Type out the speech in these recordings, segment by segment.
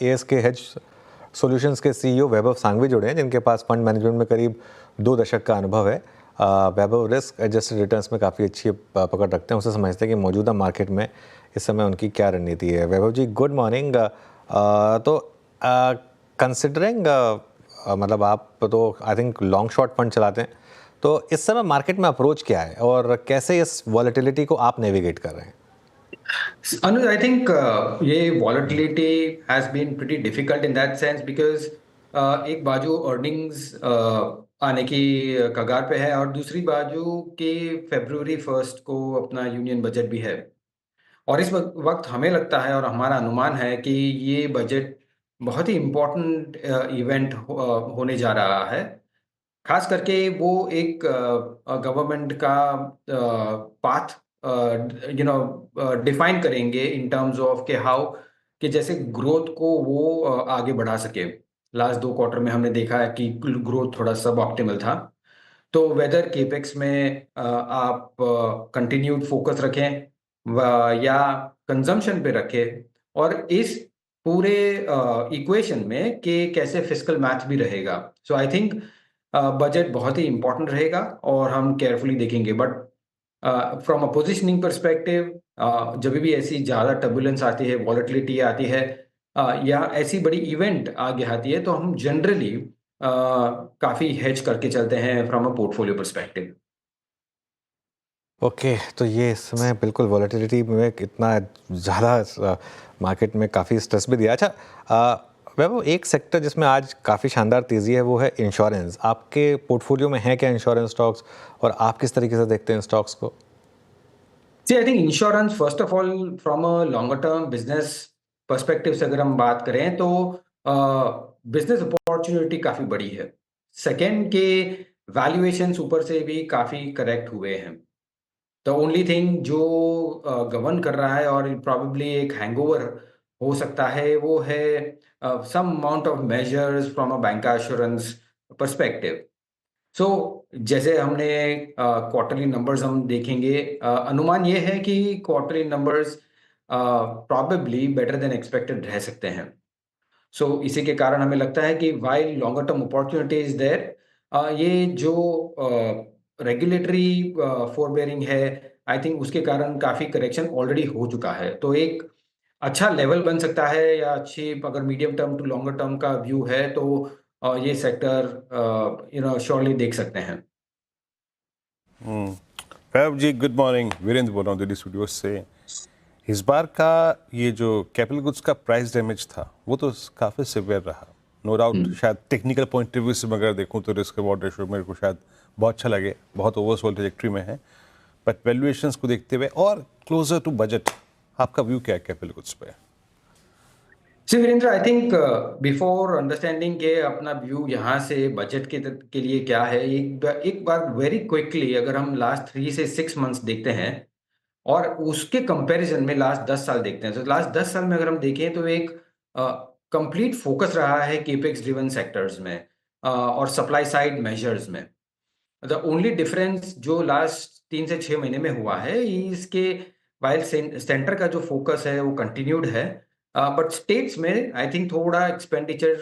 ASK hedge solutions के CEO वैभव सांघवी जुड़े हैं, जिनके पास फंड मैनेजमेंट में करीब 2 दशक का अनुभव है। वैभव रिस्क एडजस्टेड रिटर्न्स में काफ़ी अच्छी पकड़ रखते हैं। उसे समझते हैं कि मौजूदा मार्केट में इस समय उनकी क्या रणनीति है। वैभव जी, गुड मॉर्निंग। तो कंसिडरिंग मतलब आप तो I think long short fund चलाते हैं, तो इस समय मार्केट में अप्रोच क्या है और कैसे इस वॉलेटिलिटी को आप नेविगेट कर रहे हैं? Anuj, I think ये volatility has been pretty difficult in that sense because एक बाजू earnings आने की कगार पे है और दूसरी बाजू के February 1 को अपना यूनियन बजट भी है। और इस वक्त हमें लगता है और हमारा अनुमान है कि ये बजट बहुत ही इम्पोर्टेंट इवेंट होने जा रहा है। खास करके वो एक गवर्नमेंट का पाथ डिफाइन करेंगे इन टर्म्स ऑफ के हाउ कि जैसे ग्रोथ को वो आगे बढ़ा सके। लास्ट 2 क्वार्टर में हमने देखा है कि ग्रोथ थोड़ा सब ऑप्टिमल था। तो वेदर केपेक्स में आप कंटिन्यूड फोकस रखें या कंजम्पशन पे रखें, और इस पूरे इक्वेशन में कि कैसे फिस्कल मैथ भी रहेगा। सो आई थिंक बजट बहुत ही इंपॉर्टेंट रहेगा और हम केयरफुली देखेंगे। But from a positioning perspective, जब भी ऐसी ज़्यादा टर्बुलेंस आती है, वॉलेटिलिटी आती है या ऐसी बड़ी इवेंट आगे आती है, तो हम जनरली काफ़ी हेज करके चलते हैं from a portfolio perspective. Okay, तो ये इस समय बिल्कुल वॉलेटिलिटी में इतना ज़्यादा मार्केट में काफ़ी स्ट्रेस भी दिया। अच्छा वैभव, एक सेक्टर जिसमें आज काफ़ी शानदार तेज़ी है वो है इंश्योरेंस। आपके पोर्टफोलियो में है क्या इंश्योरेंस स्टॉक्स, और आप किस तरीके से देखते हैं स्टॉक्स को? See I think insurance first of all from a longer term business perspective से अगर हम बात करें तो बिजनेस अपॉर्चुनिटी काफ़ी बड़ी है। सेकेंड के वैल्यूएशन ऊपर से भी काफ़ी करेक्ट हुए हैं। द ओनली थिंग जो गवर्न कर रहा है और प्रॉबेबली एक हैंगओवर हो सकता है वो है some amount of measures from a bank assurance perspective. So जैसे हमने क्वार्टरली नंबर्स हम देखेंगे, अनुमान ये है कि quarterly numbers probably better than expected रह सकते हैं। सो इसी के कारण हमें लगता है कि while longer term opportunity is there, ये जो रेगुलेटरी फोरबेरिंग है, आई थिंक उसके कारण काफ़ी करेक्शन ऑलरेडी हो चुका है। तो एक अच्छा लेवल बन सकता है, या अच्छी अगर medium term to longer term का व्यू है तो ये सेक्टर श्योरली देख सकते हैं। Vaibhav ji, good morning. वीरेंद्र बोल रहा हूँ दिल्ली स्टूडियो से। इस बार का ये जो कैपिटल गुड्स का प्राइस डैमेज था वो तो काफ़ी सिवियर रहा, नो डाउट। शायद टेक्निकल पॉइंट ऑफ व्यू से अगर देखूँ तो रिस्क रिवॉर्ड रेशियो मेरे को शायद बहुत अच्छा लगे, बहुत ओवरसोल्ड ट्रैजेक्टरी में है। बट वैल्यूएशंस को देखते हुए और क्लोजर टू बजट, आपका व्यू क्या है कैपिटल गुड्स पे? See Virendra, I think before understanding के अपना व्यू यहाँ से बजट के लिए क्या है, एक बार वेरी क्विकली अगर हम लास्ट 3 से 6 मंथ्स देखते हैं और उसके कंपैरिजन में लास्ट 10 साल देखते हैं, तो लास्ट 10 साल में अगर हम देखें तो एक कंप्लीट फोकस रहा है केपेक्स ड्रिवन सेक्टर्स में और सप्लाई साइड मेजर्स में। द ओनली डिफरेंस जो लास्ट 3 से 6 महीने में हुआ है, इसके वाइल सेंटर का जो फोकस है वो कंटिन्यूड है, बट स्टेट्स में आई थिंक थोड़ा एक्सपेंडिचर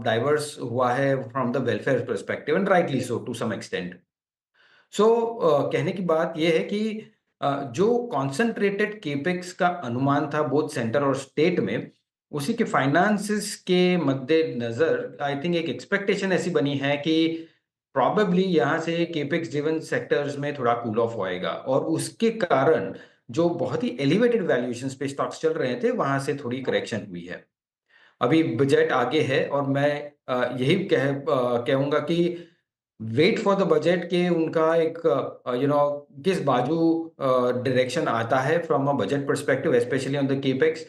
डाइवर्स हुआ है from the welfare perspective, and rightly so to some extent. So कहने की बात ये है कि जो कॉन्सेंट्रेटेड केपेक्स का अनुमान था बोथ सेंटर और स्टेट में, उसी के फाइनेंसेस के मद्देनजर आई थिंक एक एक्सपेक्टेशन ऐसी बनी है कि प्रॉबेबली यहाँ से केपेक्स ड्रिवन सेक्टर्स में थोड़ा कूल ऑफ होएगा, और उसके कारण जो बहुत ही एलिवेटेड वैल्यूएशंस पे स्टॉक्स चल रहे थे वहां से थोड़ी करेक्शन हुई है। अभी बजट आगे है और मैं यही कहूंगा कि वेट फॉर द बजट के उनका एक किस बाजू डायरेक्शन आता है from a budget perspective, specially on the capex,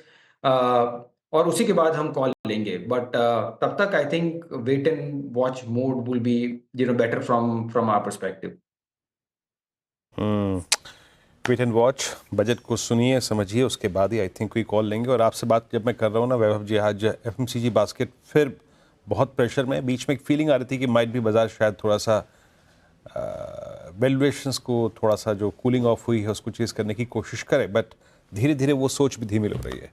और उसी के बाद हम कॉल लेंगे। बट तब तक I think wait and watch mode will be better from our perspective. Wait and watch, budget को सुनिए समझिए, उसके बाद ही आई थिंक कोई कॉल लेंगे। और आपसे बात जब मैं कर रहा हूँ ना वैभव जी, आज एफएमसीजी बास्केट फिर बहुत प्रेशर में, बीच में एक फीलिंग आ रही थी कि माइट भी बाजार शायद थोड़ा सा वैल्यूएशंस को थोड़ा सा जो कूलिंग ऑफ हुई है उसको चेज़ करने की कोशिश करे, बट धीरे धीरे वो सोच भी धीमी हो रही है।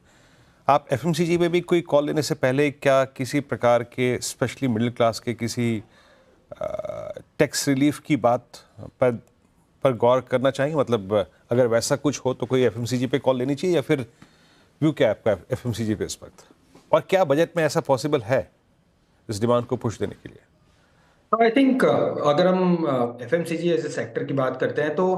आप एफएमसीजी पे भी कोई कॉल लेने से पहले क्या किसी प्रकार के स्पेशली मिडिल क्लास के किसी टैक्स रिलीफ की बात पर गौर करना चाहेंगे? मतलब अगर वैसा कुछ हो तो कोई एफएमसीजी पे कॉल लेनी चाहिए, या फिर व्यू क्या है आपका एफएमसीजी पे इस वक्त, और क्या बजट में ऐसा पॉसिबल है इस डिमांड को पुश देने के लिए? तो आई थिंक अगर हम एफएमसीजी एज ए सेक्टर की बात करते हैं तो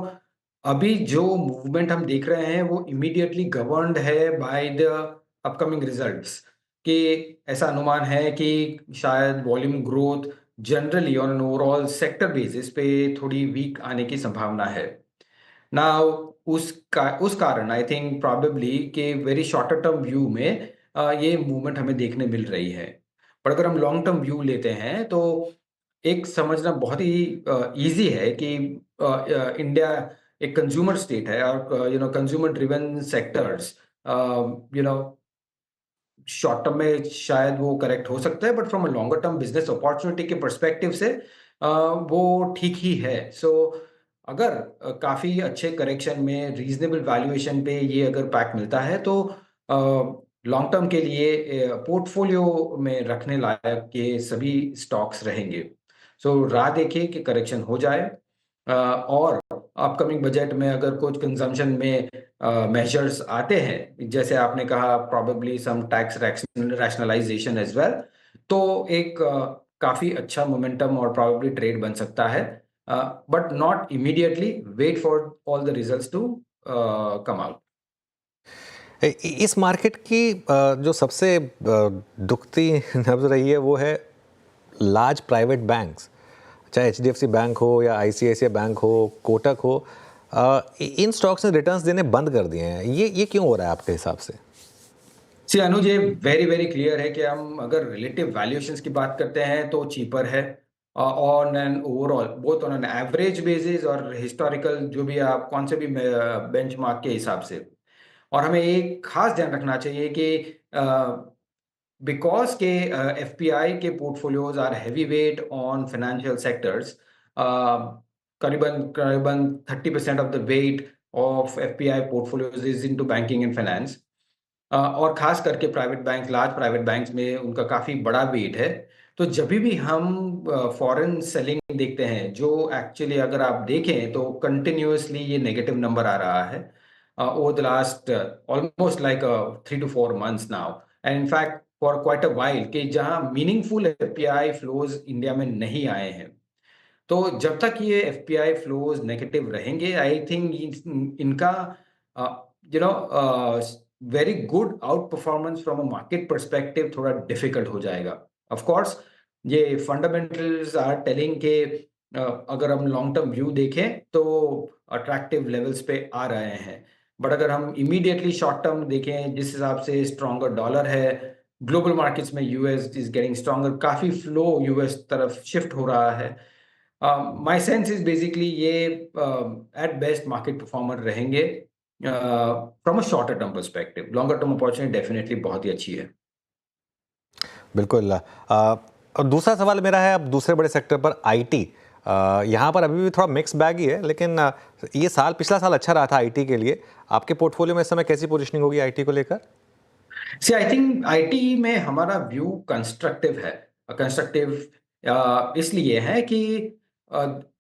अभी जो मूवमेंट हम देख रहे हैं वो इमीडिएटली गवर्नड है बाय द अपकमिंग रिजल्ट्स, कि ऐसा अनुमान है कि शायद volume growth generally on an overall sector basis पे थोड़ी वीक आने की संभावना है। नाउ उस कारण आई थिंक प्रोबेबली कि वेरी शॉर्टर टर्म व्यू में ये मूवमेंट हमें देखने मिल रही है। पर अगर हम लॉन्ग टर्म व्यू लेते हैं तो एक समझना बहुत ही ईज़ी है कि इंडिया एक कंज्यूमर स्टेट है और consumer driven sectors you know short term में शायद वो करेक्ट हो सकता है, but from a longer term business opportunity के पर्सपेक्टिव से वो ठीक ही है। सो अगर काफ़ी अच्छे करेक्शन में रीजनेबल वैल्यूएशन पे ये अगर पैक मिलता है तो लॉन्ग टर्म के लिए पोर्टफोलियो में रखने लायक ये सभी स्टॉक्स रहेंगे। सो राह देखिए कि करेक्शन हो जाए और अपकमिंग बजट में अगर कुछ कंजम्पशन में मेजर्स आते हैं, जैसे आपने कहा probably some tax rationalisation as well, तो एक काफ़ी अच्छा मोमेंटम और प्रोबेबली ट्रेड बन सकता है, but not immediately, wait for all the results to come out. इस मार्केट की जो सबसे दुखती नब्ज रही है वो है लार्ज प्राइवेट बैंक्स, चाहे एचडीएफसी बैंक हो या आईसीआईसीआई बैंक हो, कोटक हो, इन स्टॉक्स ने रिटर्न्स देने बंद कर दिए हैं। ये क्यों हो रहा है आपके हिसाब से? सी अनुज, ये वेरी वेरी क्लियर है कि हम अगर रिलेटिव वैल्यूएशंस की बात करते हैं तो चीपर है on an overall, both on an average basis और हिस्टोरिकल, जो भी आप कौन से भी बेंचमार्क के हिसाब से। और हमें एक खास ध्यान रखना चाहिए कि बिकॉज के एफपीआई के portfolios are heavy weight on financial sectors, करीबन करीबन 30% of the weight of FPI portfolios is into banking and finance, और खास करके private bank, large private banks में उनका काफ़ी बड़ा वेट है। तो जब भी हम फॉरेन सेलिंग देखते हैं, जो एक्चुअली अगर आप देखें तो कंटिन्यूअसली ये नेगेटिव नंबर आ रहा है over the last almost like 3 to 4 months now, and in fact for quite a while, कि जहां मीनिंगफुल एफपीआई फ्लोज इंडिया में नहीं आए हैं। तो जब तक ये एफपीआई फ्लोज नेगेटिव रहेंगे, आई थिंक इनका you know very good out performance from a market perspective थोड़ा डिफिकल्ट हो जाएगा। ऑफ कोर्स ये फंडामेंटल्स आर टेलिंग के अगर हम लॉन्ग टर्म व्यू देखें तो अट्रैक्टिव लेवल्स पे आ रहे हैं, बट अगर हम इमीडिएटली शॉर्ट टर्म देखें, जिस हिसाब से स्ट्रॉन्गर डॉलर है, ग्लोबल मार्केट्स में यूएस इज गेटिंग स्ट्रॉन्गर, काफ़ी फ्लो यूएस तरफ शिफ्ट हो रहा है। माय सेंस इज बेसिकली ये एट बेस्ट मार्केट परफॉर्मर रहेंगे from a shorter term perspective. Longer term opportunity definitely बहुत ही अच्छी है। बिल्कुल। और दूसरा सवाल मेरा है अब दूसरे बड़े सेक्टर पर, आईटी। यहाँ पर अभी भी थोड़ा मिक्स बैग ही है, लेकिन ये साल, पिछला साल अच्छा रहा था आईटी के लिए। आपके पोर्टफोलियो में इस समय कैसी पोजीशनिंग होगी आईटी को लेकर? सी आई थिंक आईटी में हमारा व्यू कंस्ट्रक्टिव है। कंस्ट्रक्टिव इसलिए है कि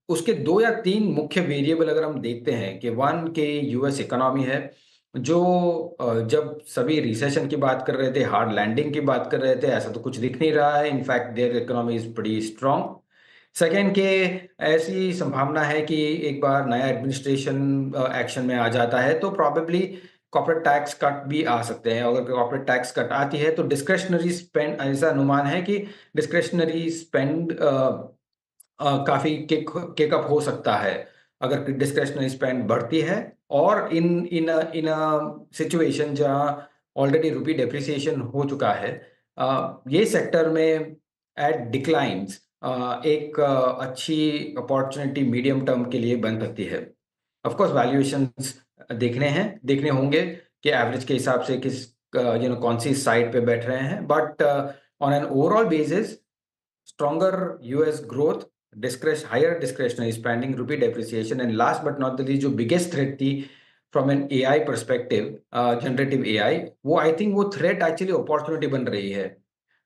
उसके 2 या 3 मुख्य वेरिएबल अगर हम देखते हैं कि वन के यूएस इकोनॉमी है, जो जब सभी रिसेशन की बात कर रहे थे, हार्ड लैंडिंग की बात कर रहे थे, ऐसा तो कुछ दिख नहीं रहा है। In fact there economy is pretty strong. Second के ऐसी संभावना है कि एक बार नया एडमिनिस्ट्रेशन एक्शन में आ जाता है तो प्रॉबेबली कॉर्पोरेट टैक्स कट भी आ सकते हैं। अगर कॉर्पोरेट टैक्स कट आती है तो डिस्क्रेशनरी स्पेंड, ऐसा अनुमान है कि डिस्क्रेशनरी स्पेंड काफ़ी किक अप हो सकता है अगर डिस्क्रेशनरी स्पेंड बढ़ती है। और इन सिचुएशन जहां ऑलरेडी रुपी डेप्रिसिएशन हो चुका है, ये सेक्टर में एट डिक्लाइंस एक अच्छी अपॉर्चुनिटी मीडियम टर्म के लिए बन सकती है। ऑफ कोर्स वैल्यूएशंस देखने होंगे कि एवरेज के हिसाब से किस कौन सी साइड पे बैठ रहे हैं, but on an overall basis stronger US growth, higher discretionary spending, rupee depreciation, and last but not the least जो biggest threat थी from an AI perspective, generative AI, वो आई थिंक वो थ्रेट एक्चुअली अपॉर्चुनिटी बन रही है।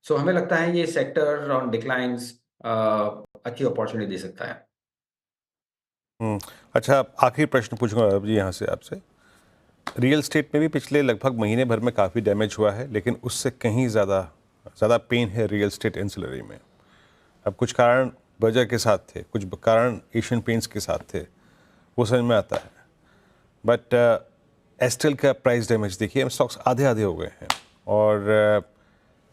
So हमें लगता है ये सेक्टर ऑन डिक्लाइंस अच्छी अपॉर्चुनिटी दे सकता है। अच्छा, आखिरी प्रश्न पूछूंगा अब जी यहाँ से आपसे। रियल स्टेट में भी पिछले लगभग महीने भर में काफ़ी डैमेज हुआ है, लेकिन उससे कहीं ज़्यादा पेन है रियल स्टेट एंसिलरी में। अब कुछ कारण वजह के साथ थे, कुछ कारण एशियन पेंट्स के साथ थे, वो समझ में आता है। बट एस्टेल का प्राइस डैमेज देखिए, स्टॉक्स आधे आधे हो गए हैं। और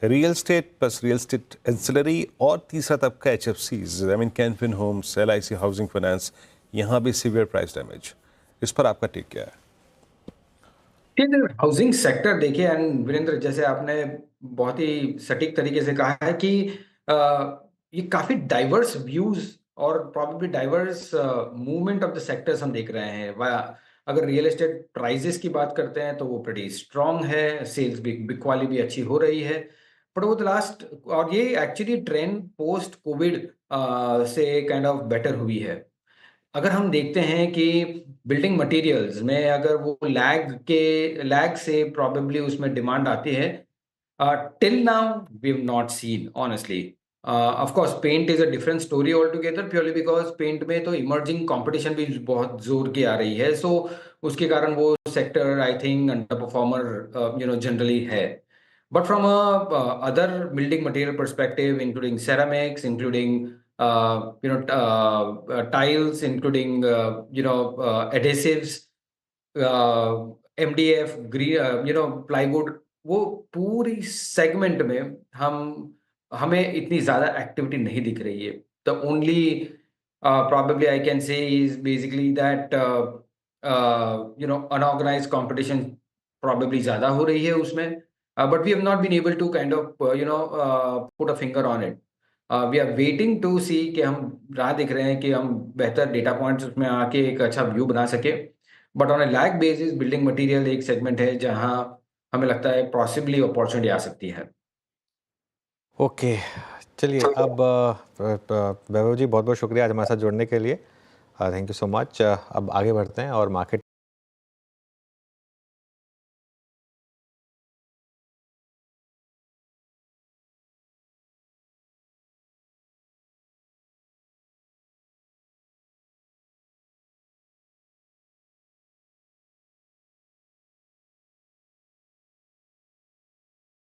real estate plus real estate ancillary और तीसरा तबका HFCs, I mean Can Fin Homes, LIC housing finance, यहाँ भी सीवियर प्राइस डैमेज। इस पर आपका टेक क्या है? हाउसिंग सेक्टर देखिए, एंड वीरेंद्र, जैसे आपने बहुत ही सटीक तरीके से कहा है कि ये काफी डाइवर्स व्यूज और probably diverse movement of the sectors हम देख रहे हैं। अगर रियल एस्टेट प्राइजेस की बात करते हैं तो वो प्रीटी स्ट्रांग है, सेल्स भी बिक वाली भी अच्छी हो रही है। बट वो लास्ट, और ये एक्चुअली ट्रेंड पोस्ट कोविड से काइंड ऑफ बेटर हुई है। अगर हम देखते हैं कि बिल्डिंग मटेरियल्स में अगर वो लैग से प्रॉबेबली उसमें डिमांड आती है, till now we have not seen honestly. Of course paint is a different story all together, purely because paint में तो इमर्जिंग कंपटीशन भी बहुत जोर की आ रही है। सो उसके कारण वो sector I think under performer generally है। But from a other building material perspective, including ceramics, including tiles, including adhesives, MDF, plywood, वो पूरी सेगमेंट में हमें इतनी ज़्यादा एक्टिविटी नहीं दिख रही है। The only probably I can say is basically that unorganized competition probably ज़्यादा हो रही है उसमें, but we have not been able to kind of put a finger on it. We are waiting to see कि हम राह देख रहे हैं कि हम बेहतर डेटा पॉइंट्स उसमें आके एक अच्छा व्यू बना सके। But on A lag basis building material एक सेगमेंट है जहां हमें लगता है पॉसिबली अपॉर्चुनिटी आ सकती है। ओके, चलिए अब वैभव जी बहुत बहुत शुक्रिया आज हमारे साथ जुड़ने के लिए। Thank you so much. अब आगे बढ़ते हैं और मार्केट